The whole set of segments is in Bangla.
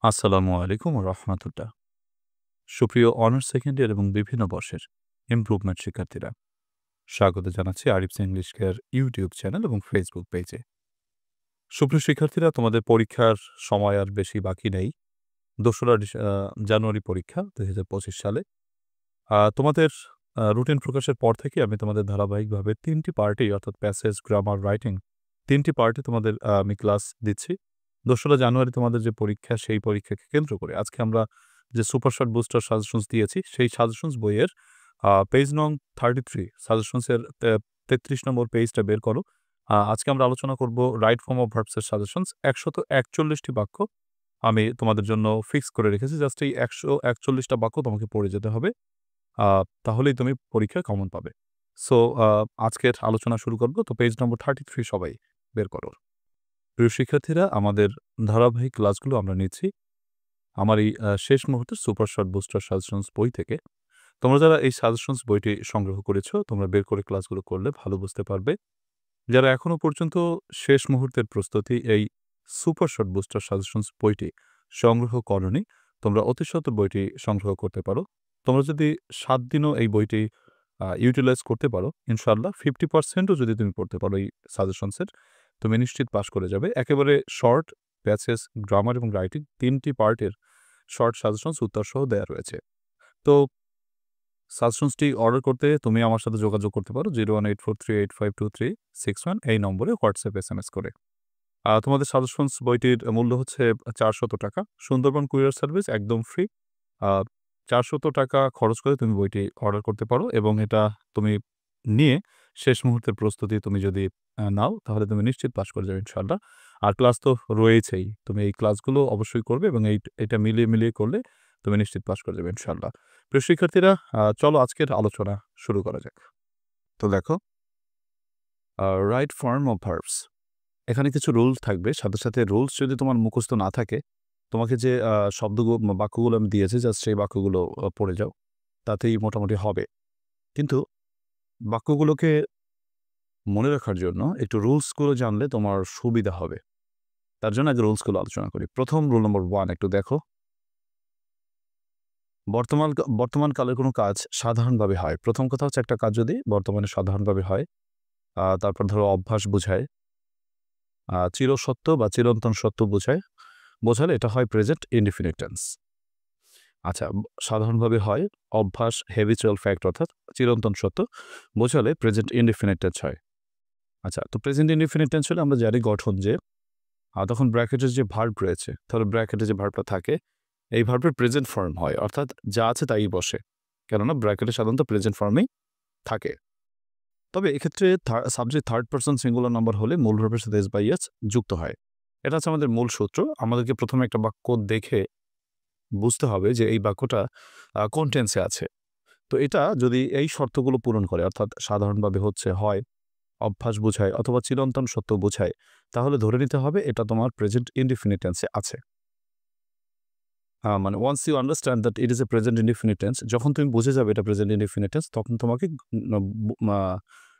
আসসালামু আলাইকুম ওয়া রাহমাতুল্লাহ। সুপ্রিয় অনার্স সেকেন্ড ইয়ার এবং বিভিন্ন বর্ষের ইমপ্রুভমেন্ট শিক্ষার্থীরা, স্বাগত জানাচ্ছি Arif's English care YouTube channel এবং ফেসবুক পেজে। সুপ্রিয় শিক্ষার্থীরা, তোমাদের পরীক্ষার সময় আর বেশি বাকি নেই। ২রা জানুয়ারি পরীক্ষা ২০২৫ সালে। তোমাদের রুটিন প্রকাশের পর থেকে আমি তোমাদের ধারাবাহিকভাবে ৩ টি পার্টেই অর্থাৎ প্যাসেজ, গ্রামার, রাইটিং ৩ টি পার্টে তোমাদের আমি ক্লাস দিচ্ছি। ২রা জানুয়ারি তোমাদের যে পরীক্ষা, সেই পরীক্ষাকে কেন্দ্র করে আজকে আমরা যে সুপার শর্ট বুস্টার সাজেশনস দিয়েছি, সেই সাজেশনস বইয়ের পেজ নং 33 সাজেশনসের ৩৩ নম্বর পেজটা বের করো। আজকে আমরা আলোচনা করব রাইট ফর্ম অফ ভার্বস এর সাজেশনস। ১৪১ টি বাক্য আমি তোমাদের জন্য ফিক্স করে রেখেছি। জাস্ট এই ১৪১ টা বাক্য তোমাকে পড়ে যেতে হবে। তাহলেই তুমি পরীক্ষায় কমন পাবে। সো আজকের আলোচনা শুরু করব। তো পেজ নম্বর 33 সবাই বের করো। প্রিয় শিক্ষার্থীরা, আমাদের ধারাবাহিক ক্লাসগুলো আমরা নিচ্ছি আমার এই শেষ মুহূর্তের সুপার শর্ট বুস্টার সাজেশনস বই থেকে। তোমরা যারা এই সাজেশনস বইটি সংগ্রহ করেছো, তোমরা বের করে ক্লাসগুলো করলে ভালো বুঝতে পারবে। যারা এখনো পর্যন্ত শেষ মুহূর্তের প্রস্তুতি এই সুপার শর্ট বুস্টার সাজেশনস বইটি সংগ্রহ করোনি, তোমরা অতি সত্বর বইটি সংগ্রহ করতে পারো। তোমরা যদি ৭ দিনও এই বইটি ইউটিলাইজ করতে পারো, ইনশাআল্লাহ 50% ও যদি তুমি পড়তে পারো এই সাজেশনসের, তুমি নিশ্চিত পাস করে যাবে। একেবারে শর্ট, প্যাসেজ, গ্রামার এবং রাইটিং ৩ টি পার্টের শর্ট সাজেশনস উত্তরসহ দেয়া রয়েছে। তো সাজেশনসটি অর্ডার করতে তুমি আমার সাথে যোগাযোগ করতে পারো 01843852361 এই নম্বরে হোয়াটসঅ্যাপ এসএমএস করে। তোমাদের সাজেশনস বইটির মূল্য হচ্ছে ৳৪০০। সুন্দরবন কুরিয়ার সার্ভিস একদম ফ্রি। আ ৳৪০০ খরচ করে তুমি বইটি অর্ডার করতে পারো এবং এটা তুমি নিয়ে শেষ মুহূর্তের প্রস্তুতি তুমি যদি নাও, তাহলে তুমি নিশ্চিত পাস করে যাবে ইনশাআল্লাহ। আর ক্লাস তো রয়েছেই। তুমি এই ক্লাসগুলো অবশ্যই করবে এবং এটা মিলিয়ে করলে তুমি নিশ্চিত পাস করে যাবে ইনশাআল্লাহ। প্রিয় শিক্ষার্থীরা, চলো আজকের আলোচনা শুরু করা যাক। তো দেখো, রাইট ফর্ম অফ ভার্বস। এখানে কিছু রুলস থাকবে। সাথে, সাথে রুলস যদি তোমার মুখস্থ না থাকে, তোমাকে যে বাক্যগুলো আমি দিয়েছি, জাস্ট সেই বাক্যগুলো পড়ে যাও। তাতেই মোটামুটি হবে। কিন্তু বাক্যগুলোকে মনে রাখার জন্য একটু রুলসগুলো জানলে তোমার সুবিধা হবে। তার জন্য আগে রুলসগুলো আলোচনা করি। প্রথম রুল নম্বর 1 একটু দেখো। বর্তমান কালের কোনো কাজ সাধারণভাবে হয়। প্রথম কথা হচ্ছে, একটা কাজ যদি বর্তমানে সাধারণভাবে হয়, তারপর ধরো অভ্যাস বোঝায়, চিরসত্য বা চিরন্তন সত্য বোঝালে এটা হয় প্রেজেন্ট ইনডিফিনিট টেন্স। আচ্ছা, সাধারণভাবে হয়, অভ্যাস হ্যাবিচুয়াল ফ্যাক্ট অর্থাৎ চিরন্তন সত্য বোঝালে প্রেজেন্ট ইনডিফিনিট টেন্স হয়। আচ্ছা, তো প্রেজেন্ট ইনডিফিনিট টেন্স হলে আমরা জানি গঠন যে তখন ব্র্যাকেটের যে ভার্ব রয়েছে, তাহলে ব্র্যাকেটে যে ভার্বটা থাকে, এই ভার্বের প্রেজেন্ট ফর্ম হয়, অর্থাৎ যা আছে তাই বসে। কেননা ব্র্যাকেটে সাধারণত প্রেজেন্ট ফর্মেই থাকে। তবে এক্ষেত্রে subject third person singular number হলে মূল ভার্বের সাথে এস বা ইএস যুক্ত হয়। এটা হচ্ছে আমাদের মূল সূত্র। আমাদেরকে প্রথমে একটা বাক্য দেখে বুঝতে হবে যে এই বাক্যটা কোন টেন্সে আছে। তো এটা যদি এই শর্তগুলো পূরণ করে, অর্থাৎ সাধারণভাবে হচ্ছে, হয়, অভ্যাস বোঝায় অথবা চিরন্তন সত্য বোঝায়, তাহলে ধরে নিতে হবে এটা তোমার প্রেজেন্ট ইনডিফিনিট টেন্সে আছে। মানে once you understand that it is a present indefinite tense, যখন তুমি বুঝে যাবে এটা প্রেজেন্ট ইনডিফিনিট টেন্স, তখন তোমাকে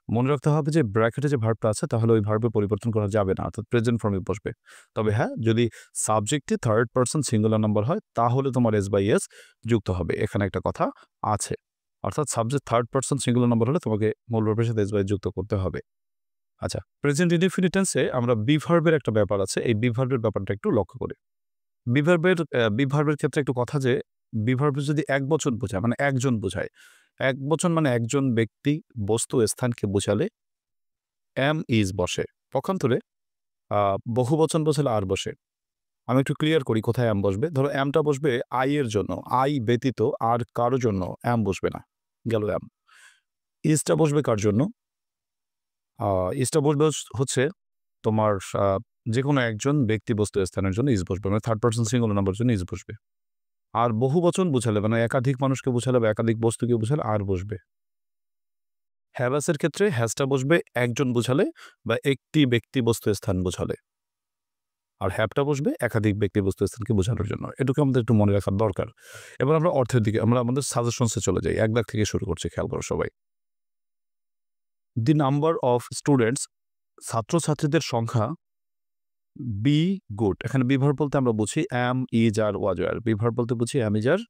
মনে রাখতে হবে যে ব্র্যাকেটে যে ভার্বটা আছে, তাহলে ওই ভার্বের পরিবর্তন করা যাবে না, অর্থাৎ প্রেজেন্ট ফর্মে বসবে। তবে হ্যাঁ, যদি সাবজেক্টে থার্ড পারসন সিঙ্গুলার নাম্বার হয়, তাহলে তোমার এস বাই এস যুক্ত হবে। এখানে একটা কথা আছে, অর্থাৎ subject third person singular number হলে তোমাকে মূল ভার্বের সাথে এস বাই যুক্ত করতে হবে। আচ্ছা, প্রেজেন্ট ইনডিফিনিট টেন্সে আমরা বি ভার্বের একটা ব্যাপার আছে। এই বি ভার্বের ব্যাপারটা একটু লক্ষ্য করি। বি ভার্বের ক্ষেত্রে একটু কথা যে, বি ভার্ব যদি একবচন বোঝায়, মানে একজন বোঝায়। একবচন মানে একজন ব্যক্তি, বস্তু, স্থানকে বোঝালে এম ইজ বসে। পক্ষান্তরে বহুবচন বোঝালে আর বসে। আমি একটু ক্লিয়ার করি কোথায় এম বসবে। ধরো এমটা বসবে আই এর জন্য, আই ব্যতীত আর কারো জন্য এম বসবে না, গেল এম। ইজটা বসবে কার জন্য? ইজটা বসবে হচ্ছে তোমার যেকোনো একজন ব্যক্তি, বস্তু, স্থানের জন্য ইজ বসবে, মানে থার্ড পারসন সিঙ্গুলার নাম্বারের জন্য ইজ বসবে। আর বহুবচন বোঝালে, মানে একাধিক মানুষকে বোঝালে বা একাধিক বস্তুকে বোঝালে আর বসবে। হ্যাভাসের ক্ষেত্রে হ্যাজটা বসবে একজন বোঝালে বা একটি ব্যক্তি, বস্তু, স্থান বোঝালে। আর হ্যাভটা বসবে একাধিক ব্যক্তি, বস্তু, স্থানকে বোঝানোর জন্য। এটুকু আমাদের একটু মনে রাখার দরকার। এবার আমরা অর্থের দিকে, আমরা আমাদের সাজেশনসে চলে যাই। ১ দাগ থেকে শুরু করছি, খেয়াল করো সবাই। দি নাম্বার অফ স্টুডেন্টস, ছাত্রছাত্রীদের সংখ্যা বি গুড, এখানে বি ভার্ব বলতে আমরা বুঝি am, is are was were. Be verb বলতে বুঝি am, is are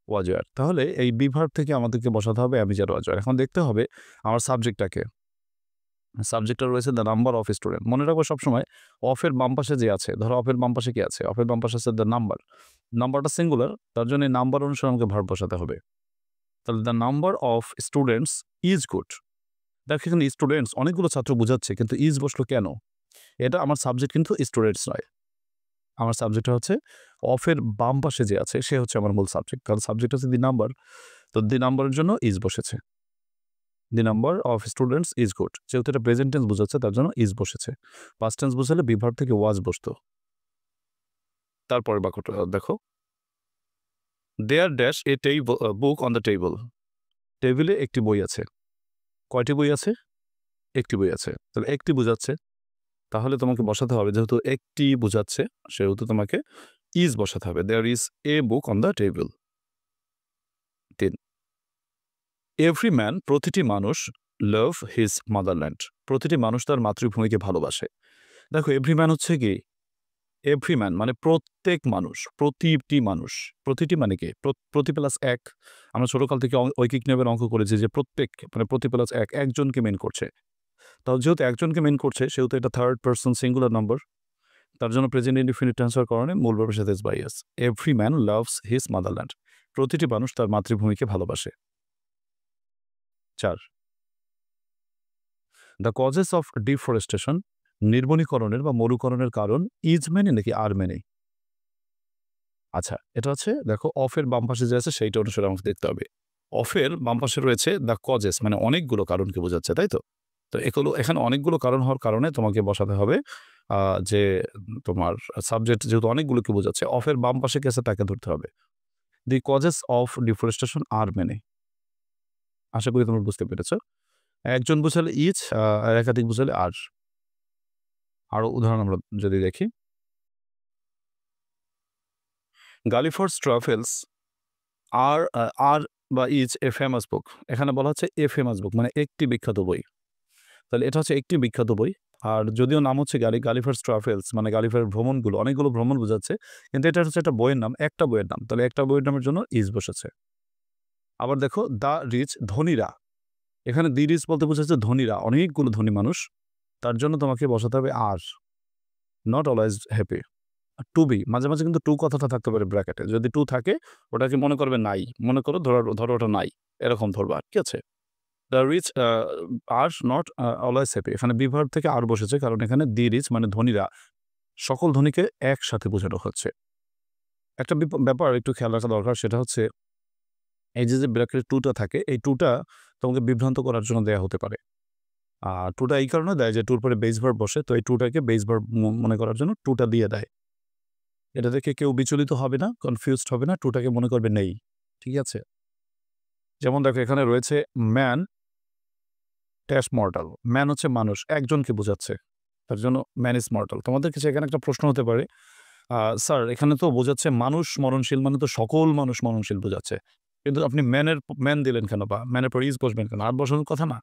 was wire. তাহলে এই বি ভার্ব থেকে আমাদেরকে বসাতে হবে অ্যাম, ইজ আর ওয়াজ ওয়্যার। এখন দেখতে হবে আমার সাবজেক্টটাকে। সাবজেক্টটা রয়েছে দ্য নাম্বার অফ স্টুডেন্ট। মনে রাখবো সবসময় অফের বাম পাশে যে আছে, ধরো অফের বাম পাশে কি আছে? অফের বাম পাশে আছে দ্য নাম্বার। নাম্বারটা সিঙ্গুলার, তার জন্য এই নাম্বার অনুসারে আমাকে ভার্ব বসাতে হবে। তাহলে the number of students is good. দেখো এখানে স্টুডেন্টস অনেকগুলো ছাত্র বোঝাচ্ছে, কিন্তু ইজ বসলো কেন? এটা আমার সাবজেক্ট কিন্তু স্টুডেন্টস নয়। আমার সাবজেক্টটা হচ্ছে অফের বাম পাশে যে আছে সে হচ্ছে আমার মূল সাবজেক্ট। কারণ সাবজেক্ট হচ্ছে দি নাম্বার, তো দি নাম্বারের জন্য ইজ বসেছে। The number of students is good, যেহেতু এটা প্রেজেন্ট টেন্স বোঝাচ্ছে তার জন্য ইজ বসেছে। পাস্ট টেন্স বোঝালে বি ভার্ব থেকে ওয়াজ বসতো। তারপরে বাক্যটা দেখো, there dash a book on the table. টেবিলে একটি বই আছে। কয়টি বই আছে? একটি বই আছে। তাহলে একটি বোঝাচ্ছে, তাহলে তোমাকে বসাতে হবে, যেহেতু একটি বোঝাচ্ছে সেহেতু তোমাকে ইজ বসাতে হবে। There is a book on the table. ৩, every man, প্রতিটি মানুষ, লাভ হিজ মাদারল্যান্ড, প্রতিটি মানুষ তার মাতৃভূমিকে ভালোবাসে। দেখো এভরি ম্যান হচ্ছে কি? এভরি ম্যান মানে প্রত্যেক মানুষ, প্রতিটি মানুষ। প্রতিটি মানে কি? প্রতি প্লাস এক। আমরা ছোটকাল থেকে ঐকিক নিয়মের অঙ্ক করেছি যে প্রত্যেক মানে প্রতি প্লাস এক, একজনকে মেন করছে। তাহলে যেহেতু একজনকে মেন করছে সেহেতু এটা থার্ড পারসন সিঙ্গুলার নাম্বার, তার জন্য প্রেজেন্ট ইনডিফিনিট টেন্স হওয়ার কারণে মূল ভার্বের সাথে es by s. Every man loves his motherland, প্রতিটি মানুষ তার মাতৃভূমিকে ভালোবাসে। ৪, দ্য কজেস অফ ডিফরেস্টেশন, নির্বনীকরণের বা মরুকরণের কারণ ইজ মেনে নাকি আর মেনে? আচ্ছা, এটা হচ্ছে দেখো অফের বাম পাশে যে আছে সেইটা অনুসারে আমাকে দেখতে হবে। অফের বাম পাশে রয়েছে দ্য কজেস, মানে অনেকগুলো কারণকে বোঝাচ্ছে, তাই তো? তো এখানে অনেকগুলো কারণ হওয়ার কারণে তোমাকে বসাতে হবে যে তোমার সাবজেক্ট যেহেতু অনেকগুলোকে বোঝাচ্ছে, অফের বাম পাশে কে আছে তাকে ধরতে হবে। দি কজেস অফ ডিফরেস্টেশন আর মেনে। আশা করি তোমরা বুঝতে পেরেছ। একজন বোঝালে ইজ, আর একাধিক বোঝালে আর। আরো উদাহরণ আমরা যদি দেখি, গালিফোর্স ট্রাভেলস আর বা ইজ এ ফেমাস বুক। এখানে বলা হচ্ছে এ ফেমাস বুক মানে একটি বিখ্যাত বই। তাহলে এটা হচ্ছে একটি বিখ্যাত বই। আর যদিও নাম হচ্ছে গালিফার্স ট্রাভেলস মানে গালিফারের ভ্রমণগুলো, অনেকগুলো ভ্রমণ বোঝাচ্ছে, কিন্তু এটা হচ্ছে একটা বইয়ের নাম, একটা বইয়ের নাম। তাহলে একটা বইয়ের নামের জন্য ইজ বসেছে। আবার দেখো দ্য রিচ, ধনীরা। এখানে দি রিচ বলতে বোঝাচ্ছে ধনীরা, অনেকগুলো ধনী মানুষ, তার জন্য তোমাকে বসাতে হবে আর। Not always happy. To be, মাঝে মাঝে কিন্তু টু কথাটা থাকতে পারে ব্র্যাকেটে। যদি টু থাকে ওটাকে মনে করবে নাই, মনে করো ধরো ওটা নাই, এরকম ধরবা, ঠিক আছে? The rich are not always happy, এখানে বি ভার্ব থেকে আর বসেছে কারণ এখানে দি রিচ মানে ধনীরা, সকল ধনীকে একসাথে বোঝানো হচ্ছে। একটা ব্যাপার একটু খেয়াল রাখা দরকার, সেটা হচ্ছে এই যে ব্র্যাকেটে টুটা থাকে, এই টুটা তোমাকে বিভ্রান্ত করার জন্য দেয়া হতে পারে। টুটা এই কারণে দেয় যে টুর পরে বেস ভার্ব বসে, তো এই টুটাকে বেস ভার্ব মনে করার জন্য টুটা দিয়ে দেয়। এটা দেখে কেউ বিচলিত হবে না, কনফিউজড হবে না, টুটাকে মনে করবে নেই, ঠিক আছে? যেমন দেখো এখানে রয়েছে ম্যান ড্যাশ মর্টাল। ম্যান হচ্ছে মানুষ, একজনকে বোঝাচ্ছে, তার জন্য ম্যান ইজ মর্টাল। তোমাদের কাছে এখানে একটা প্রশ্ন হতে পারে, স্যার এখানে তো বোঝাচ্ছে মানুষ মরণশীল, মানে তো সকল মানুষ মরণশীল বোঝাচ্ছে, কিন্তু আপনি ম্যান দিলেন কেন, বা ম্যানের পর ইজ বসবেন কেন? আর বসানোর কথা না।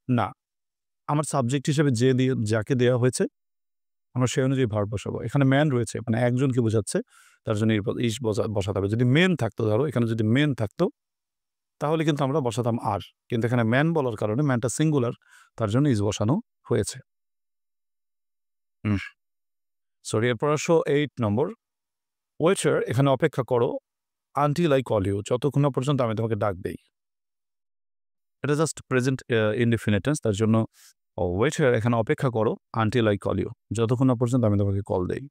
না, আমার সাবজেক্ট হিসেবে যাকে দেওয়া হয়েছে আমরা সেই অনুযায়ী ভার্ব বসাবো। এখানে ম্যান রয়েছে মানে একজনকে বোঝাচ্ছে, তার জন্য ইজ বসাতে হবে। যদি মেন থাকতো, ধরো এখানে যদি মেন থাকতো তাহলে কিন্তু আমরা বসাতাম আর, কিন্তু এখানে ম্যান বলার কারণে ম্যানটা সিঙ্গুলার, তার জন্য ইজ বসানো হয়েছে। সরি, এরপর আসো 8 নম্বর, ওয়েটার, এখানে অপেক্ষা করো, আনটিল আই কল ইউ, যতক্ষণ না পর্যন্ত আমি তোমাকে ডাক দেই। এটা জাস্ট প্রেজেন্ট ইনডিফিনিট টেন্স, তার জন্য ওয়েটার এখানে অপেক্ষা করো, আনটিল আই কল ইউ, যতক্ষণ না পর্যন্ত আমি তোমাকে কল দেই।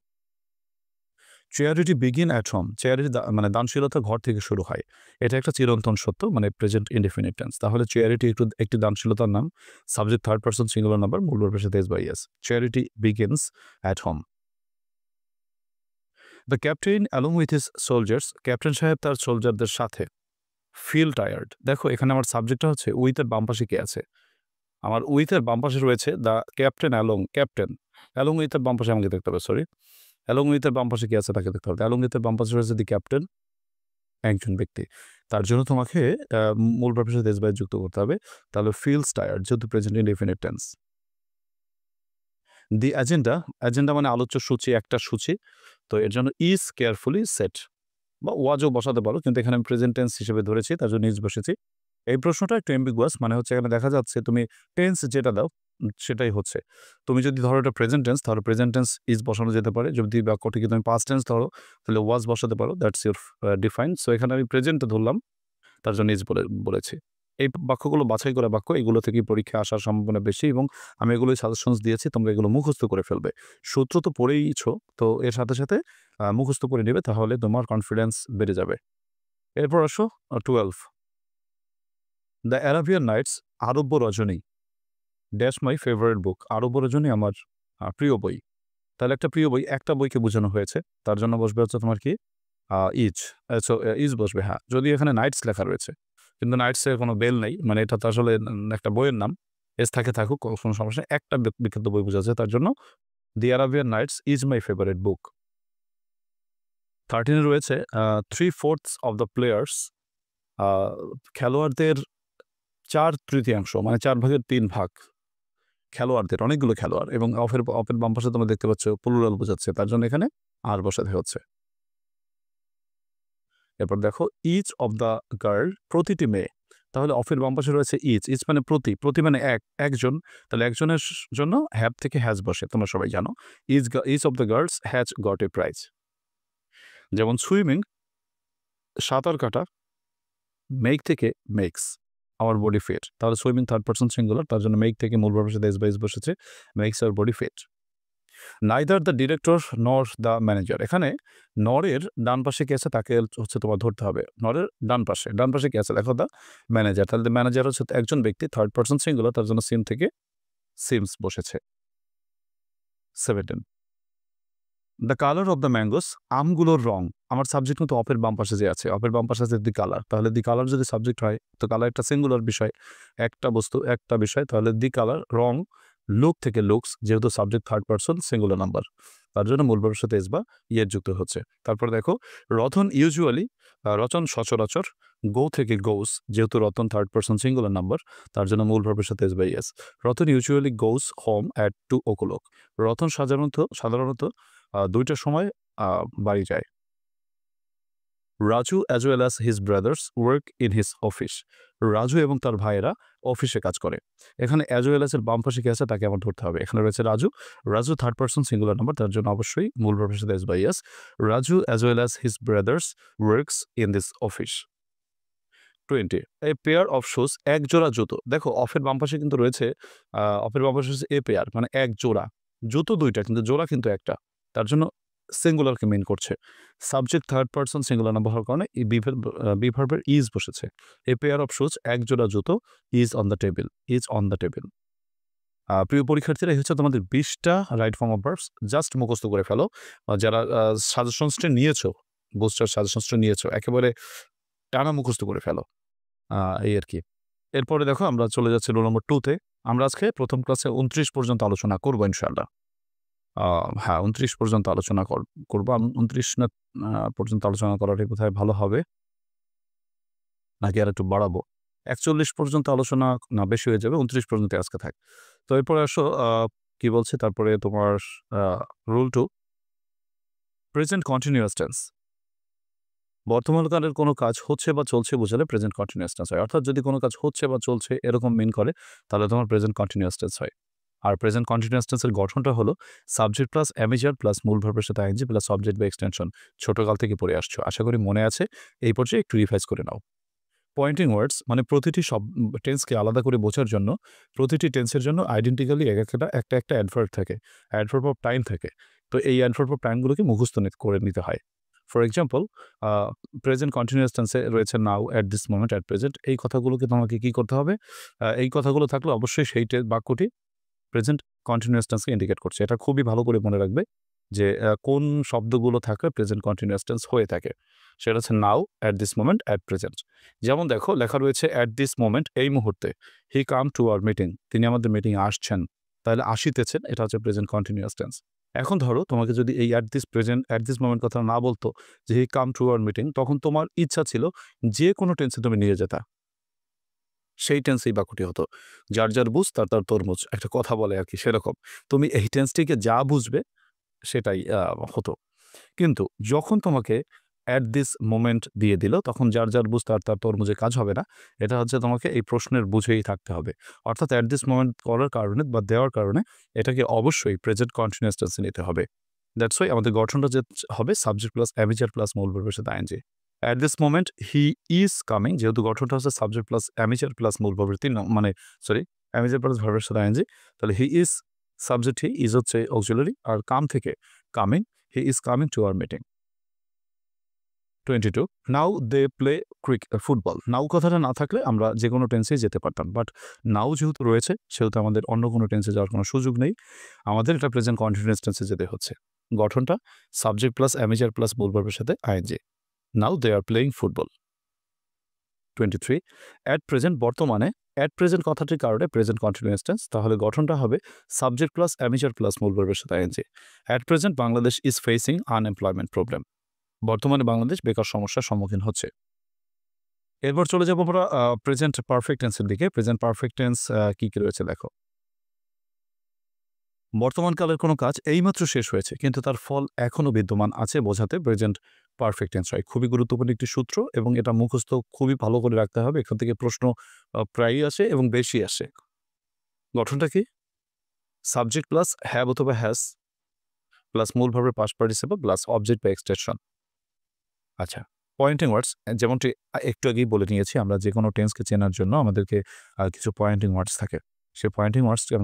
চেয়ারিটি বিগিন অ্যাট হোম, চেয়ারিটি মানে দানশীলতা ঘর থেকে শুরু হয়, এটা একটা চিরন্তন সত্য মানে প্রেজেন্ট ইনডিফিনিট টেন্স। তাহলে চেয়ারিটি একটি দানশীলতার নাম, subject third person singular number, মূল ভার্বের সাথে s by s. Charity begins at home. The captain along with his soldiers, captain সাহেব তার সোলজারদের সাথে ফিল টায়ার্ড। দেখো এখানে আমার সাবজেক্টটা হচ্ছে উইথের বাম পাশে কে আছে? আমার উইথের বাম পাশে রয়েছে the captain along, captain along উইথের বাম পাশে আমাকে দেখতে হবে, সরি, অ্যালং উইথের বাম পাশে কে আছে তাকে দেখতে হবে। অ্যালং উইথের বাম পাশে রয়েছে দি ক্যাপ্টেন, একজন ব্যক্তি, তার জন্য তোমাকে মূল ভার্বের সাথে এস বাই যুক্ত করতে হবে। তাহলে ফিলস টায়ার্ড, যেহেতু প্রেজেন্ট ইনডিফিনিট টেন্স। দি এজেন্ডা মানে আলোচ্য সূচি, একটা সূচি। তো এর জন্য ইজ কেয়ারফুলি সেট বা ওয়াজও বসাতে পারো, কিন্তু এখানে আমি প্রেজেন্ট টেন্স হিসেবে ধরেছি, তার জন্য ইজ বসেছি। এই প্রশ্নটা একটু অ্যাম্বিগুয়াস, মানে হচ্ছে এখানে দেখা যাচ্ছে তুমি টেন্স যেটা দাও সেটাই হচ্ছে। তুমি যদি ধরো এটা প্রেজেন্ট টেন্স, তাহলে প্রেজেন্ট টেন্স ইজ বসানো যেতে পারে। যদি বাক্যটিকে তুমি পাস্ট টেন্স ধরো, তাহলে ওয়াজ বসাতে পারো। That's your define. সো এখানে আমি প্রেজেন্টে ধরলাম, তার জন্য ইজ বলেছি। এই বাক্যগুলো বাছাই করা বাক্য, এগুলো থেকেই পরীক্ষায় আসার সম্ভাবনা বেশি, এবং আমি এগুলোই সাজেশনস দিয়েছি। তোমরা এগুলো মুখস্থ করে ফেলবে। সূত্র তো পড়েইছো, তো এর সাথে সাথে মুখস্থ করে নেবে, তাহলে তোমার কনফিডেন্স বেড়ে যাবে। এরপর আসো 12, দ্য অ্যারাবিয়ান নাইটস, আরব্য রজনী, ড্যাশ মাই ফেভারিট বুক, আরব্য রজনী আমার প্রিয় বই। তাহলে একটা প্রিয় বই, একটা বইকে বোঝানো হয়েছে, তার জন্য বসবে হচ্ছে তোমার কি ইজ। সো ইজ বসবে, হ্যাঁ, যদি এখানে নাইটস লেখা রয়েছে, কিন্তু নাইটসের কোনো বেল নেই, মানে এটা তো আসলে একটা বইয়ের নাম। এস থাকুক, কোনো সমস্যা নেই। একটা বিখ্যাত বই বোঝাচ্ছে, তার জন্য the Arabian nights is my favourite book. 13 রয়েছে 3/4 অফ দ্য প্লেয়ার্স, খেলোয়াড়দের 4/3, মানে 4 ভাগের 3 ভাগ খেলোয়াড়দের, অনেকগুলো খেলোয়াড়, এবং অফের বাম পাশে তোমরা দেখতে পাচ্ছ প্লুরাল বোঝাচ্ছে, তার জন্য এখানে আর বসাতে হচ্ছে। এরপর দেখো ইচ অফ দ্য গার্ল, প্রতিটি মেয়ে। তাহলে অফের বাম পাশে রয়েছে ইচ মানে প্রতি মানে একজন। তাহলে একজনের জন্য হ্যাভ থেকে হ্যাজ বসে, তোমরা সবাই জানো। Each of the girls has got a prize. যেমন সুইমিং, সাঁতার কাটা, মেক থেকে মেক্স আওয়ার বডি ফিট। তাহলে সুইমিং থার্ড পারসন সিঙ্গুলার, তার জন্য মেক থেকে মূল ভার্বের সাথে এস বা ইজ বসেছে, makes our body fit. Neither the director nor the manager, এখানে নরের ডান পাশে কে আছে তাকে হচ্ছে তোমার ধরতে হবে। নরের ডান পাশে কে আছে দেখো, দ্য ম্যানেজার। তাহলে ম্যানেজার হচ্ছে একজন ব্যক্তি, থার্ড পারসন সিঙ্গুলার, তার জন্য সিম থেকে সিমস বসেছে। 17, the colour of the mangoes, আমগুলোর রং। আমার সাবজেক্ট কিন্তু অপের বাম পাশে যে আছে, অপের বাম পাশে আছে দি কালার। তাহলে দি কালার যদি সাবজেক্ট হয়, তো কালার একটা সিঙ্গুলার বিষয়, একটা বস্তু, একটা বিষয়। তাহলে দি কালার রং, লুক থেকে লুকস, যেহেতু subject third person singular number, তার জন্য মূল ভার্বের সাথে এস বা ইয়ের যুক্ত হচ্ছে। তারপর দেখো রতন ইউজুয়ালি, রচন সচরাচর, গো থেকে গোস, যেহেতু Ratan third person singular number, তার জন্য মূল ভার্বের সাথে এস বা yes. Ratan usually goes home at 2 o'clock, Ratan সাধারণত 2টার সময় বাড়ি যায়। Raju as well as his brothers work in his office, Raju এবং তার ভাইয়েরা অফিসে কাজ করে। এখানে অ্যাজ ওয়েল অ্যাজ এর বাম পাশে কে আছে তাকে আমার ধরতে হবে। এখানে রয়েছে Raju third person singular number, তার জন্য অবশ্যই মূল ভার্বের সাথে এস বা yes. Raju as well as his brothers works in this office. 20, a pair of shoes, এক জোড়া জুতো। দেখো অফের বাম পাশে কিন্তু রয়েছে, অফের বাম পাশে হচ্ছে এ পেয়ার, মানে এক জোড়া। জুতো 2টা, কিন্তু জোড়া কিন্তু একটা, তার জন্য সিঙ্গুলারকে মিন করছে। Subject third person singular number হওয়ার কারণে এই বি ভার্বের ইজ বসেছে। এ পেয়ার অফ শুজ, এক জোড়া জুতো, ইজ অন দ্য টেবিল। প্রিয় পরীক্ষার্থীরা, এই হচ্ছে তোমাদের 20টা right form of verbs. Just মুখস্থ করে ফেলো। যারা সাজেশনসটা নিয়েছো, বুস্টার সাজেশনসটা নিয়েছো, একেবারে টানা মুখস্থ করে ফেলো। এই আর কি। এরপরে দেখো আমরা চলে যাচ্ছি রোল নম্বর 2 তে। আমরা আজকে প্রথম ক্লাসে 29 পর্যন্ত আলোচনা করব ইনশাআল্লাহ। হ্যাঁ, 29 পর্যন্ত আলোচনা করব। 29 না পর্যন্ত আলোচনা করাটাই কোথায় ভালো হবে, নাকি আর একটু বাড়াবো? 41 পর্যন্ত আলোচনা না, বেশি হয়ে যাবে। 29 পর্যন্ত আজকে থাক। তো এরপরে আসো কি বলছে, তারপরে তোমার রুল 2, প্রেজেন্ট কন্টিনিউয়াস টেন্স। বর্তমানকালের কোনো কাজ হচ্ছে বা চলছে বোঝালে প্রেজেন্ট কন্টিনিউয়াস টেন্স হয়। অর্থাৎ যদি কোনো কাজ হচ্ছে বা চলছে এরকম মিন করে, তাহলে তোমার প্রেজেন্ট কন্টিনিউয়াস টেন্স হয়। আর প্রেজেন্ট কন্টিনিউয়াস টেন্সের গঠনটা হলো সাবজেক্ট প্লাস অ্যামিজার প্লাস মূল ভার্বের সাথে আইএনজি প্লাস অবজেক্ট বা এক্সটেনশন। ছোটকাল থেকে পড়ে আসছো, আশা করি মনে আছে। এই পর্যায়ে একটু রিভাইজ করে নাও। পয়েন্টিং ওয়ার্ডস, মানে প্রতিটি টেন্সকে আলাদা করে বোঝার জন্য, প্রতিটি টেন্সের জন্য আইডেন্টিক্যালি একটা অ্যাডভার্ব থাকে, অ্যাডভার্ব অফ টাইম থাকে। তো এই অ্যাডভার্ব অফ টাইমগুলোকে মুখস্থ করে নিতে হয়। ফর এক্সাম্পল, প্রেজেন্ট কন্টিনিউয়াস টেন্সে রয়েছে now, at this moment, at present. এই কথাগুলোকে তোমাকে কি করতে হবে? এই কথাগুলো থাকলে অবশ্যই সেই বাক্যটি প্রেজেন্ট কন্টিনিউয়াস টেন্সকে ইন্ডিকেট করছে। এটা খুবই ভালো করে মনে রাখবে যে কোন শব্দগুলো থাকলে প্রেজেন্ট কন্টিনিউয়াস টেন্স হয়ে থাকে। সেটা হচ্ছে now, at this moment, at present. যেমন দেখো লেখা রয়েছে অ্যাট দিস মোমেন্ট, এই মুহূর্তে। He come to our meeting, তিনি আমাদের মিটিংয়ে আসছেন। তাহলে আসিতেছেন, এটা হচ্ছে প্রেজেন্ট কন্টিনিউয়াস টেন্স। এখন ধরো তোমাকে যদি এই অ্যাট দিস মোমেন্ট কথা না বলতো, যে হি কাম টু আওয়ার মিটিং, তখন তোমার ইচ্ছা ছিল যে কোনো টেন্সে তুমি নিয়ে যেতা। সেই টেন্সেই বাক্যটি হতো। যার, যার বুঝ তার, তার তরমুজ। একটা কথা বলে আরকি সেরকম। তুমি এই টেন্সটিকে যা বুঝবে সেটাই হতো। কিন্তু যখন তোমাকে at this moment দিয়ে দিল, তখন যার, যার বুঝ তার, তার তরমুজে কাজ হবে না। এটা হচ্ছে তোমাকে এই প্রশ্নের বুঝেই থাকতে হবে। অর্থাৎ at this moment করার কারণে বা দেওয়ার কারণে এটাকে অবশ্যই প্রেজেন্ট কন্টিনিউয়াস টেন্সে নিতে হবে। দ্যাটস ওয়াই আমাদের গঠনটা যে হবে সাবজেক্ট প্লাস অ্যামিজার প্লাস মূল ভার্বের সাথে ING. At this moment he is coming, যেহেতু গঠনটা হচ্ছে সাবজেক্ট প্লাস অ্যামিজার প্লাস মূল ভার্বের ৩ মানে সরি অ্যামিজার প্লাস ভার্বের সাথে আইএনজি। তাহলে he is subject, he is হচ্ছে অক্সিলারি আর কাম থেকে coming, he is coming to our meeting। 22 now they play football. Now কথাটা না থাকলে আমরা যেকোনো টেন্সেই যেতে পারতাম। বাট নাও যেহেতু রয়েছে সেহেতু আমাদের অন্য কোনো টেন্সে যাওয়ার কোনো সুযোগ নেই। আমাদের এটা প্রেজেন্ট কন্টিনিউয়াস টেন্সে যেতে হচ্ছে। গঠনটা সাবজেক্ট প্লাস অ্যামিজার প্লাস মূল ভার্বের সাথে ING. Now they are playing football. 23 at present বর্তমানে। অ্যাট প্রেজেন্ট কথাটির কারণে প্রেজেন্ট কন্টিনিউয়াস টেন্স, তাহলে গঠনটা হবে সাবজেক্ট প্লাস অ্যামিজার প্লাস মূল ভার্বের সাথে ING. At present Bangladesh is facing unemployment problem. বর্তমানে বাংলাদেশ বেকার সমস্যার সম্মুখীন হচ্ছে। এরপর চলে যাবো আমরা প্রেজেন্ট পারফেক্ট টেন্সের দিকে। প্রেজেন্ট পারফেক্ট টেন্স কি, কি রয়েছে দেখো। বর্তমান কালের কোনো কাজ এইমাত্র শেষ হয়েছে কিন্তু তার ফল এখনো বিদ্যমান আছে বোঝাতে প্রেজেন্ট পারফেক্ট টেন্স হয়। খুবই গুরুত্বপূর্ণ একটি সূত্র এবং এটা মুখস্থ খুবই ভালো করে রাখতে হবে। এখান থেকে প্রশ্ন প্রায়ই আসে এবং বেশি আসে। গঠনটা কি? সাবজেক্ট প্লাস হ্যাভ অথবা হ্যাজ প্লাস মূল ভার্বের পাস্ট পার্টিসিপল প্লাস অবজেক্ট বা এক্সটেনশন। আচ্ছা, পয়েন্টিং ওয়ার্ডস যেমনটি একটু আগেই বলে নিয়েছি, আমরা যেকোনো টেন্সকে চেনার জন্য আমাদেরকে কিছু পয়েন্টিং ওয়ার্ডস থাকে। সেই পয়েন্টিং ওয়ার্ডসকে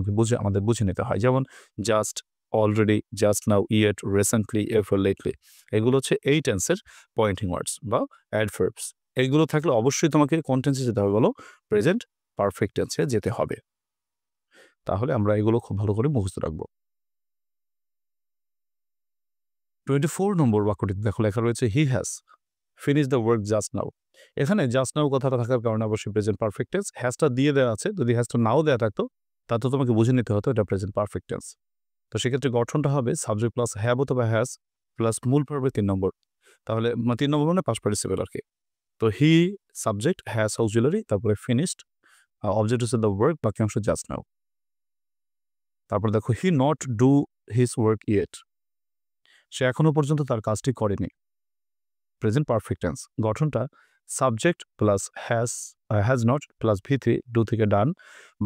আমাদের বুঝে নিতে হয়। যেমন just, already, just now, yet, recently, এরফর, লেটলি। এগুলো হচ্ছে এই টেন্সের পয়েন্টিং ওয়ার্ডস বা অ্যাডভার্বস। এইগুলো থাকলে অবশ্যই তোমাকে কোন টেন্সে যেতে হবে বলো? প্রেজেন্ট পারফেক্ট টেন্সে যেতে হবে। তাহলে আমরা এগুলো খুব ভালো করে মুখস্থ রাখবো। 24 নম্বর বাক্যটিতে দেখো লেখা রয়েছে he has finish the work just now. এখানে জাস্ট নাও কথাটা থাকার কারণে অবশ্যই প্রেজেন্ট পারফেক্ট টেন্স। হ্যাজটা দিয়ে দেওয়া আছে, যদি হ্যাজটা নাও দেওয়া থাকতো তাতে তোমাকে বুঝে নিতে হতো এটা প্রেজেন্ট পারফেক্ট টেন্স। তো সেক্ষেত্রে গঠনটা হবে সাবজেক্ট প্লাস হ্যাভ অথবা হ্যাজ প্লাস মূল ভার্বের ৩ নম্বর। তাহলে ৩ নম্বর মানে পাস্ট পার্টিসিপল আর কি। তো হি সাবজেক্ট, হ্যাজ অক্সিলারি, তারপরে ফিনিশড, অবজেক্ট হচ্ছে দ্য ওয়ার্ক, বাকি অংশ জাস্ট নাও। তারপর দেখো he not do his work yet. সে এখনো পর্যন্ত তার কাজটি করেনি। Present perfect tense. গঠনটা subject plus has not plus V3 do থেকে ডান,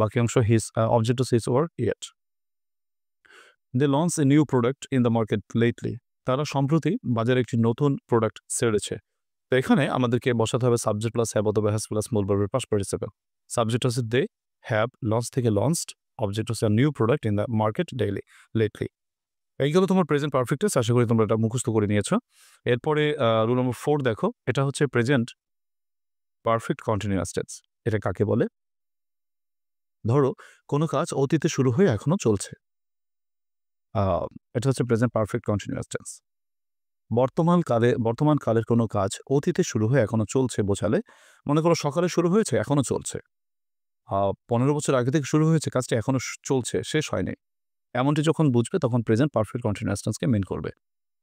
বাকি অংশ হিজ, অবজেক্ট হচ্ছে his work yet. They launch a new product in the market lately. তারা সম্প্রতি বাজারে একটি নতুন প্রোডাক্ট ছেড়েছে। তো এখানে আমাদেরকে বসাতে হবে সাবজেক্ট প্লাস হ্যাভ অথবা হ্যাজ প্লাস মূল ভার্বের পাস্ট পার্টিসিপল। সাবজেক্ট হচ্ছে দে, হ্যাভ, লঞ্চ থেকে লঞ্চড, অবজেক্ট হচ্ছে new product in the market lately. এইগুলো তোমার প্রেজেন্ট পারফেক্ট টেন্স। আশা করি তোমরা এটা মুখস্থ করে নিয়েছো। এরপরে রুল নম্বর 4 দেখো, এটা হচ্ছে প্রেজেন্ট পারফেক্ট কন্টিনিউয়াস টেন্স। এটা কাকে বলে? ধরো কোনো কাজ অতীতে শুরু হয়ে এখনো চলছে। এটা হচ্ছে প্রেজেন্ট পারফেক্ট কন্টিনিউয়াস টেন্স। বর্তমান কালের কোনো কাজ অতীতে শুরু হয়ে এখনো চলছে বোঝালে, মনে করো সকালে শুরু হয়েছে এখনো চলছে। 15 বছর আগে থেকে শুরু হয়েছে, কাজটি এখনো চলছে, শেষ হয়নি। এমনটি যখন বুঝবে তখন প্রেজেন্ট পারফেক্ট কন্টিনিউয়াস টেন্সকে মিন করবে।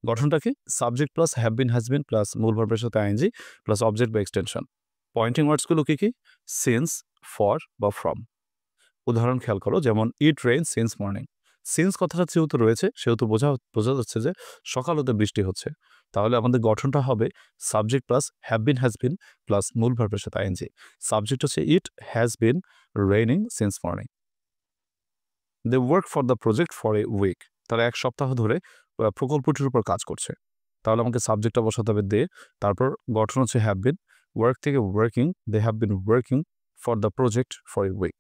গঠনটা কি? Subject plus have been, has been plus মূল ভার্বের সাথে আইএনজি প্লাস অবজেক্ট বা এক্সটেনশন। পয়েন্টিং ওয়ার্ডসগুলো কি কি? সিন্স, ফর বা ফ্রম। উদাহরণ খেয়াল করো, যেমন ইট রেইন সিন্স মর্নিং। সিন্স কথাটা যেহেতু রয়েছে সেহেতু বোঝা যাচ্ছে যে সকাল হতে বৃষ্টি হচ্ছে। তাহলে আমাদের গঠনটা হবে subject plus have been, has been plus মূল ভার্বের সাথে আইএনজি। সাবজেক্ট হচ্ছে it has been raining since morning. They work for the project for a week. তারা ১ সপ্তাহ ধরে প্রকল্পটির উপর কাজ করছে। তাহলে আমাকে সাবজেক্টটা বসাতে হবে দে, তারপর গঠন হচ্ছে হ্যাভ বিন, ওয়ার্ক থেকে working, they have been working for the project for a week.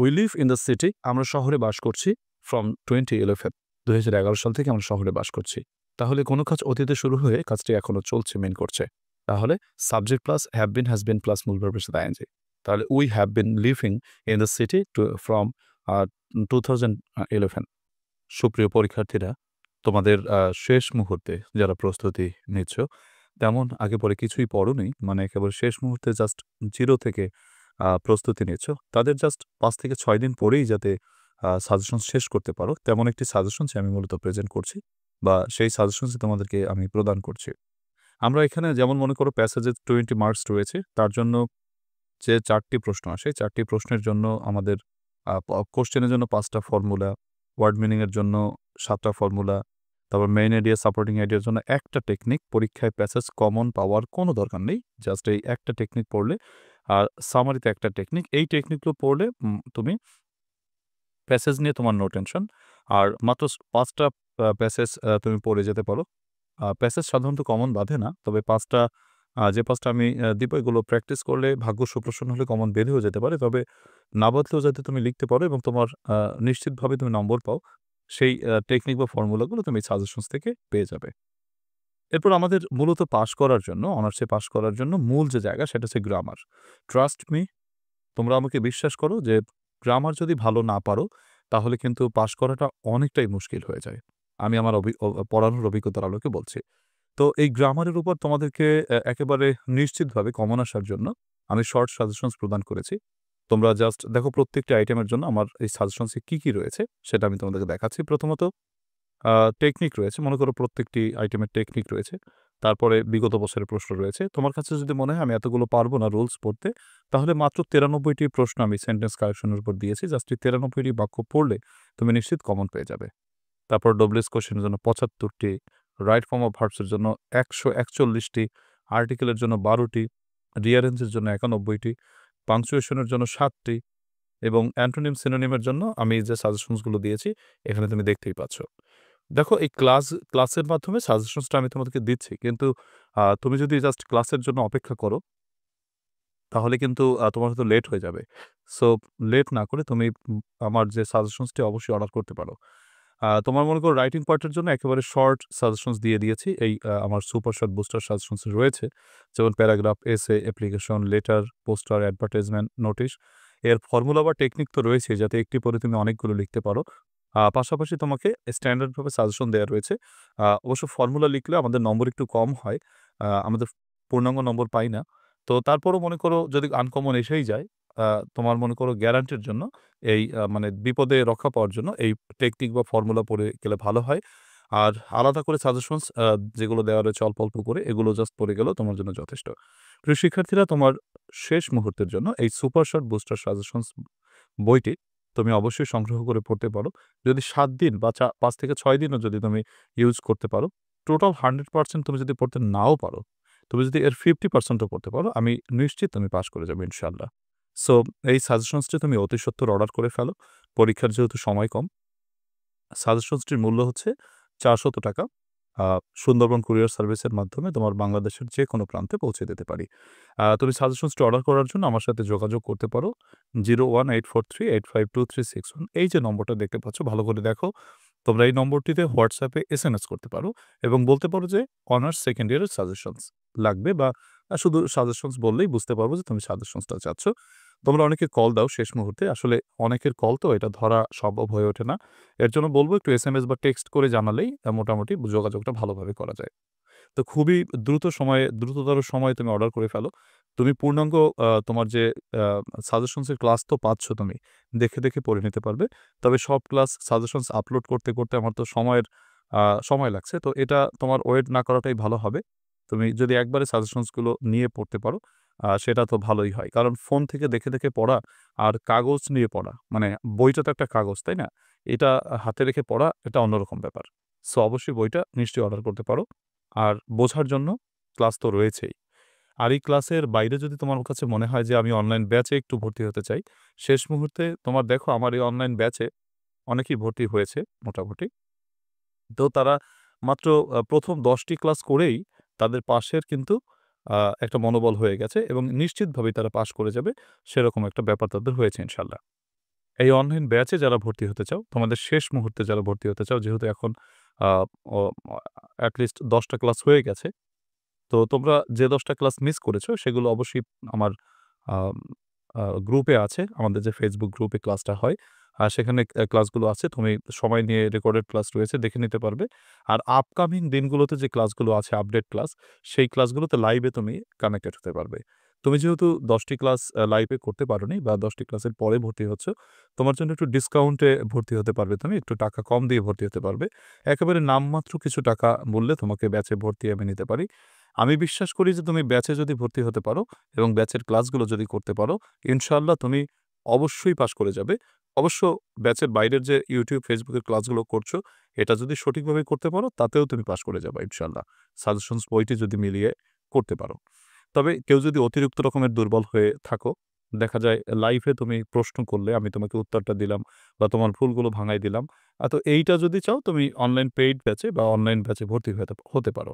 We live in the city. আমরা শহরে বাস করছি ফ্রম 2011 সাল থেকে আমরা শহরে বাস করছি। তাহলে কোনো কাজ অতীতে শুরু হয়ে কাজটি এখনো চলছে মিন করছে। তাহলে subject plus have been, has been plus মূল ভার্বের সাথে আইএনজি। তাহলে we have been living in the city from 2011। সুপ্রিয় পরীক্ষার্থীরা, তোমাদের শেষ মুহূর্তে যারা প্রস্তুতি নিচ্ছ, তেমন আগে পরে কিছুই পড়োনি, মানে একেবারে শেষ মুহূর্তে জাস্ট 0 থেকে প্রস্তুতি নিচ্ছ, তাদের জাস্ট 5 থেকে 6 দিন পরেই যাতে সাজেশন শেষ করতে পারো, তেমন একটি সাজেশনস আমি মূলত প্রেজেন্ট করছি বা সেই সাজেশনসই তোমাদেরকে আমি প্রদান করছি। আমরা এখানে যেমন মনে করো প্যাসেজে 20 মার্কস রয়েছে, তার জন্য যে ৪ টি প্রশ্ন আসে, ৪ টি প্রশ্নের জন্য আমাদের কোয়েশ্চেনের জন্য ৫ টা ফর্মুলা, ওয়ার্ড মিনিং এর জন্য ৭ টা ফর্মুলা, তারপর মেইন আইডিয়া, সাপোর্টিং আইডিয়ার জন্য একটা টেকনিক। পরীক্ষায় প্যাসেজ কমন পাওয়ার কোনো দরকার নেই। জাস্ট এই একটা টেকনিক পড়লে, আর সামারিতে একটা টেকনিক। এই টেকনিকগুলো পড়লে তুমি প্যাসেজ নিয়ে তোমার নো টেনশন। আর মাত্র ৫ টা প্যাসেজ তুমি পড়ে যেতে পারো। প্যাসেজ সাধারণত কমন বাধে না। তবে ৫ টা যে ৫ টা আমি দিব, এগুলো প্র্যাকটিস করলে ভাগ্য সুপ্রসন্ন হলে কমন বেঁধেও যেতে পারে। তবে না বাধলেও যাতে তুমি লিখতে পারো এবং তোমার নিশ্চিতভাবে তুমি নম্বর পাও, সেই টেকনিক বা ফর্মুলাগুলো তুমি সাজেশনস থেকে পেয়ে যাবে। এরপর আমাদের মূলত পাস করার জন্য, অনার্সে পাস করার জন্য মূল যে জায়গা সেটা হচ্ছে গ্রামার। ট্রাস্ট মি, তোমরা আমাকে বিশ্বাস করো যে গ্রামার যদি ভালো না পারো, তাহলে কিন্তু পাস করাটা অনেকটাই মুশকিল হয়ে যায়। আমি আমার পড়ানোর অভিজ্ঞতার আলোকে বলছি। তো এই গ্রামারের উপর তোমাদেরকে একেবারে নিশ্চিতভাবে কমন আসার জন্য আমি শর্ট সাজেশনস প্রদান করেছি। তোমরা জাস্ট দেখো প্রত্যেকটি আইটেমের জন্য আমার এই সাজেশনসে কি রয়েছে সেটা আমি তোমাদেরকে দেখাচ্ছি। প্রথমত টেকনিক রয়েছে। মনে করো প্রত্যেকটি আইটেমের টেকনিক রয়েছে। তারপরে বিগত বছরের প্রশ্ন রয়েছে। তোমার কাছে যদি মনে হয় আমি এতগুলো পারব না রুলস পড়তে, তাহলে মাত্র ৯৩ টি প্রশ্ন আমি সেন্টেন্স কারেকশন এর উপর দিয়েছি। জাস্ট এই ৯৩ টি বাক্য পড়লে তুমি নিশ্চিত কমন পেয়ে যাবে। তারপর ডব্লিউএস কোয়েশ্চেন এর জন্য ৭৫ টি, রাইট ফর্ম অফ ভার্বস এর জন্য ১৪১ টি, আর্টিকেল এর জন্য ১২ টি, রিঅ্যারেঞ্জ এর জন্য ৯১ টি, পাংচুয়েশন এর জন্য ৭ টি এবং অ্যান্টোনিম সিনোনিম এর জন্য আমি যে সাজেশনস গুলো দিয়েছি এখানে তুমি দেখতেই পাচ্ছ। দেখো এই ক্লাসের মাধ্যমে সাজেশনসটা আমি তোমাদেরকে দিচ্ছি। কিন্তু তুমি যদি জাস্ট ক্লাসের জন্য অপেক্ষা করো, তাহলে কিন্তু তোমার হয়তো লেট হয়ে যাবে। সো লেট না করে তুমি আমার যে সাজেশনসটি অবশ্যই অর্ডার করতে পারো। তোমার মনে করো রাইটিং পার্টের জন্য একেবারে শর্ট সাজেশনস দিয়ে দিয়েছি। এই আমার সুপার শর্ট বুস্টার সাজেশনস রয়েছে। যেমন প্যারাগ্রাফ, এসে, application, letter, poster, advertisement, notice. এর ফর্মুলা বা টেকনিক তো রয়েছেই, যাতে একটি পড়ে তুমি অনেকগুলো লিখতে পারো। পাশাপাশি তোমাকে স্ট্যান্ডার্ড ভাবে সাজেশন দেয়া রয়েছে। অবশ্য ফর্মুলা লিখলে আমাদের নম্বর একটু কম হয়। আমাদের পূর্ণাঙ্গ নম্বর পাই না। তো তারপরও মনে করো যদি আনকমন এসেই যায়, আ তোমার মনে করো গ্যারান্টির জন্য এই মানে বিপদে রক্ষা পাওয়ার জন্য এই টেকনিক বা ফর্মুলা পড়ে গেলে ভালো হয়। আর আলাদা করে সাজেশনস যেগুলো দেওয়া রয়েছে অল্প, অল্প করে, এগুলো জাস্ট পড়ে গেলেও তোমার জন্য যথেষ্ট। প্রিয় শিক্ষার্থীরা, তোমার শেষ মুহূর্তের জন্য এই সুপার শর্ট বুস্টার সাজেশনস বইটি তুমি অবশ্যই সংগ্রহ করে পড়তে পারো। যদি ৭ দিন বা ৫ থেকে ৬ দিনও যদি তুমি ইউজ করতে পারো, টোটাল 100% তুমি যদি পড়তে নাও পারো, তুমি যদি এর 50% ও পড়তে পারো, আমি নিশ্চিত তুমি পাস করে যাবে ইনশাআল্লাহ। সো এই সাজেশনসটি তুমি অতি সত্বর অর্ডার করে ফেলো। পরীক্ষার যেহেতু সময় কম, সাজেশনসটির মূল্য হচ্ছে ৳৪০০। সুন্দরবন কুরিয়ার সার্ভিসের মাধ্যমে তোমার বাংলাদেশের যেকোনো প্রান্তে পৌঁছে দিতে পারি। তুমি সাজেশনসটি অর্ডার করার জন্য আমার সাথে যোগাযোগ করতে পারো। 01843852361, এই যে নম্বরটা দেখতে পাচ্ছ, ভালো করে দেখো। তোমরা এই নম্বরটিতে হোয়াটসঅ্যাপে এসএমএস করতে পারো এবং বলতে পারো যে অনার্স সেকেন্ড ইয়ারের সাজেশনস লাগবে, বা শুধু সাজেশনস বললেই বুঝতে পারবো যে তুমি সাজেশনসটা চাচ্ছ। তোমরা অনেকে কল দাও শেষ মুহূর্তে। আসলে অনেকের কল তো এটা ধরা সম্ভব হয়ে ওঠে না। এর জন্য বলব একটু এসএমএস বা টেক্সট করে জানালেই মোটামুটি যোগাযোগটা ভালোভাবে করা যায়। তো খুবই দ্রুততর সময়ে তুমি অর্ডার করে ফেলো। তুমি পূর্ণাঙ্গ তোমার যে আ সাজেশনস এর ক্লাস তো পাচ্ছ তুমি। দেখে পড়ে নিতে পারবে। তবে সব ক্লাস সাজেশনস আপলোড করতে আমার তো সময় লাগছে। তো এটা তোমার ওয়েট না করাটাই ভালো হবে। তুমি যদি একবারে সাজেশনস গুলো নিয়ে পড়তে পারো, সেটা তো ভালোই হয়। কারণ ফোন থেকে দেখে পড়া আর কাগজ নিয়ে পড়া, মানে বইটা তো একটা কাগজ, তাই না? এটা হাতে রেখে পড়া, এটা অন্যরকম ব্যাপার। সো অবশ্যই বইটা নিশ্চয়ই অর্ডার করতে পারো। আর বোঝার জন্য ক্লাস তো রয়েছেই। আর এই ক্লাসের বাইরে যদি তোমার কাছে মনে হয় যে আমি অনলাইন ব্যাচে একটু ভর্তি হতে চাই, শেষ মুহূর্তে তোমার দেখো আমার এই অনলাইন ব্যাচে অনেকেই ভর্তি হয়েছে মোটামুটি। তো তারা মাত্র ১ম ১০ টি ক্লাস করেই তাদের পাসের কিন্তু একটা মনোবল হয়ে গেছে এবং নিশ্চিতভাবেই তারা পাস করে যাবে, সেরকম একটা ব্যাপার তাদের হয়েছে ইনশাআল্লাহ। এই অনলাইন ব্যাচে যারা ভর্তি হতে চাও, তোমাদের শেষ মুহূর্তে যারা ভর্তি হতে চাও, যেহেতু এখন আ অ এট লিস্ট ১০ টা ক্লাস হয়ে গেছে। তো তোমরা যে ১০ টা ক্লাস মিস করেছো সেগুলো অবশ্যই আমার আম আ গ্রুপে আছে। আমাদের যে Facebook গ্রুপে ক্লাসটা হয়, সেখানে ক্লাসগুলো আছে। তুমি সময় নিয়ে রেকর্ডেড ক্লাস রয়েছে, দেখে নিতে পারবে। আর আপকামিং দিনগুলোতে যে ক্লাসগুলো আছে আপডেট ক্লাস, সেই ক্লাসগুলোতে লাইভে তুমি কানেক্টেড হতে পারবে। তুমি যেহেতু ১০ টি ক্লাস লাইভে করতে পারোনি বা ১০ টি ক্লাসের পরে ভর্তি হচ্ছ, তোমার জন্য একটু ডিসকাউন্টে ভর্তি হতে পারবে তুমি। একটু টাকা কম দিয়ে ভর্তি হতে পারবে। একেবারে নামমাত্র কিছু টাকা মূল্যে তোমাকে ব্যাচে ভর্তি আমি নিতে পারি। আমি বিশ্বাস করি যে তুমি ব্যাচে যদি ভর্তি হতে পারো এবং ব্যাচের ক্লাসগুলো যদি করতে পারো, ইনশাআল্লাহ তুমি অবশ্যই পাস করে যাবে। অবশ্য ব্যাচের বাইরের যে YouTube, Facebook এর ক্লাসগুলো করছো, এটা যদি সঠিকভাবে করতে পারো তাতেও তুমি পাস করে যাবা ইনশাআল্লাহ। সাজেশনস বইটি যদি মিলিয়ে করতে পারো। তবে কেউ যদি অতিরিক্ত রকমের দুর্বল হয়ে থাকো, দেখা যায় লাইভে তুমি প্রশ্ন করলে আমি তোমাকে উত্তরটা দিলাম বা তোমার ভুলগুলো ভাঙাই দিলাম। তো এইটা যদি চাও তুমি অনলাইন পেইড ব্যাচে বা অনলাইন ব্যাচে ভর্তি হতে পারো।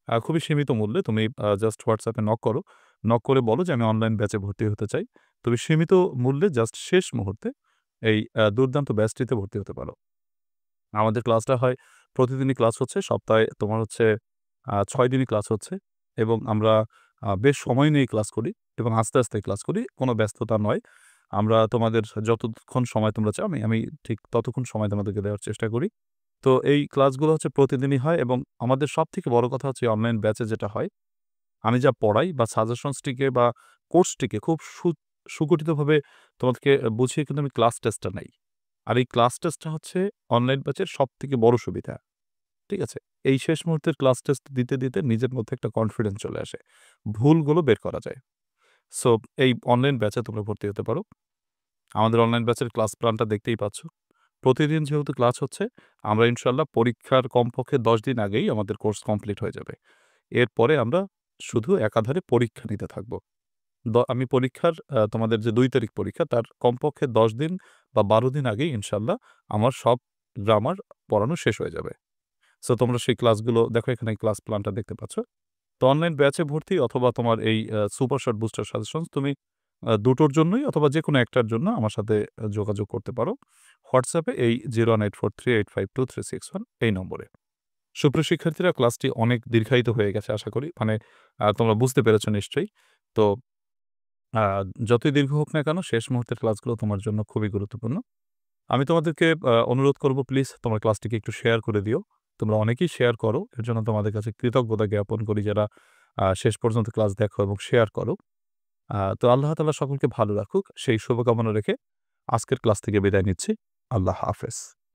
খুবই সীমিত মূল্যে তুমি জাস্ট WhatsApp এ নক করো। নক করে বলো যে আমি অনলাইন ব্যাচে ভর্তি হতে চাই। তুমি সীমিত মূল্যে জাস্ট শেষ মুহূর্তে এই দুর্দান্ত ব্যাচটিতে ভর্তি হতে পারো। আমাদের ক্লাসটা হয় প্রতিদিনই ক্লাস হচ্ছে। সপ্তাহে তোমার হচ্ছে ৬ দিনই ক্লাস হচ্ছে এবং আমরা বেশ সময় নিয়ে ক্লাস করি এবং আস্তে, আস্তে ক্লাস করি। কোনো ব্যস্ততা নয়। আমরা তোমাদের যতক্ষণ সময় তোমরা চাও আমি ঠিক ততক্ষণ সময় তোমাদেরকে দেওয়ার চেষ্টা করি। তো এই ক্লাসগুলো হচ্ছে প্রতিদিনই হয় এবং আমাদের সবথেকে বড় কথা হচ্ছে অনলাইন ব্যাচে যেটা হয়, আমি যা পড়াই বা সাজেশনসটিকে বা কোর্সটিকে খুব সুগঠিতভাবে তোমাদেরকে বুঝিয়ে কিন্তু আমি ক্লাস টেস্টটা নেই। আর এই ক্লাস টেস্টটা হচ্ছে অনলাইন ব্যাচের সবথেকে বড় সুবিধা। ঠিক আছে? এই শেষ মুহূর্তের ক্লাস টেস্ট দিতে, দিতে নিজের মধ্যে একটা কনফিডেন্স চলে আসে। ভুলগুলো বের করা যায়। সো এই অনলাইন ব্যাচে তোমরা ভর্তি হতে পারো। আমাদের অনলাইন ব্যাচের ক্লাস প্ল্যানটা দেখতেই পাচ্ছ। প্রতিদিন যেহেতু ক্লাস হচ্ছে, আমরা ইনশাআল্লাহ পরীক্ষার কমপক্ষে ১০ দিন আগেই আমাদের কোর্স কমপ্লিট হয়ে যাবে। এরপরে আমরা শুধু একাধারে পরীক্ষা নিতে থাকব। আমি পরীক্ষার তোমাদের যে ২ তারিখ পরীক্ষা তার কমপক্ষে ১০ দিন বা ১২ দিন আগেই ইনশাআল্লাহ আমার সব গ্রামার পড়ানো শেষ হয়ে যাবে। সো তোমরা সেই ক্লাসগুলো দেখো এখানে ক্লাস প্ল্যানটা দেখতে পাচ্ছ। তো অনলাইন ব্যাচে ভর্তি অথবা তোমার এই সুপার শর্ট বুস্টার সাজেশনস তুমি দুটোর জন্যই অথবা যেকোনো একটার জন্য আমার সাথে যোগাযোগ করতে পারো। WhatsApp এ এই 01843852361 এই নম্বরে। সুপ্রিয় শিক্ষার্থীরা ক্লাসটি অনেক দীর্ঘায়িত হয়ে গেছে আশা করি। মানে তোমরা বুঝতে পেরেছ নিশ্চয়ই। তো আ যতই দীর্ঘ হোক না কেন শেষ মুহূর্তের ক্লাসগুলো তোমার জন্য খুবই গুরুত্বপূর্ণ। আমি তোমাদেরকে অনুরোধ করব প্লিজ তোমার ক্লাসটিকে একটু শেয়ার করে দিও। তোমরা অনেকেই শেয়ার করো। এর জন্য তোমাদের কাছে কৃতজ্ঞতা জ্ঞাপন করি যারা শেষ পর্যন্ত ক্লাস দেখো এবং শেয়ার করো। তো আল্লাহ তাআলা সকলকে ভালো রাখুক সেই শুভকামনা রেখে আজকের ক্লাস থেকে বিদায় নিচ্ছি। আল্লাহ হাফেজ।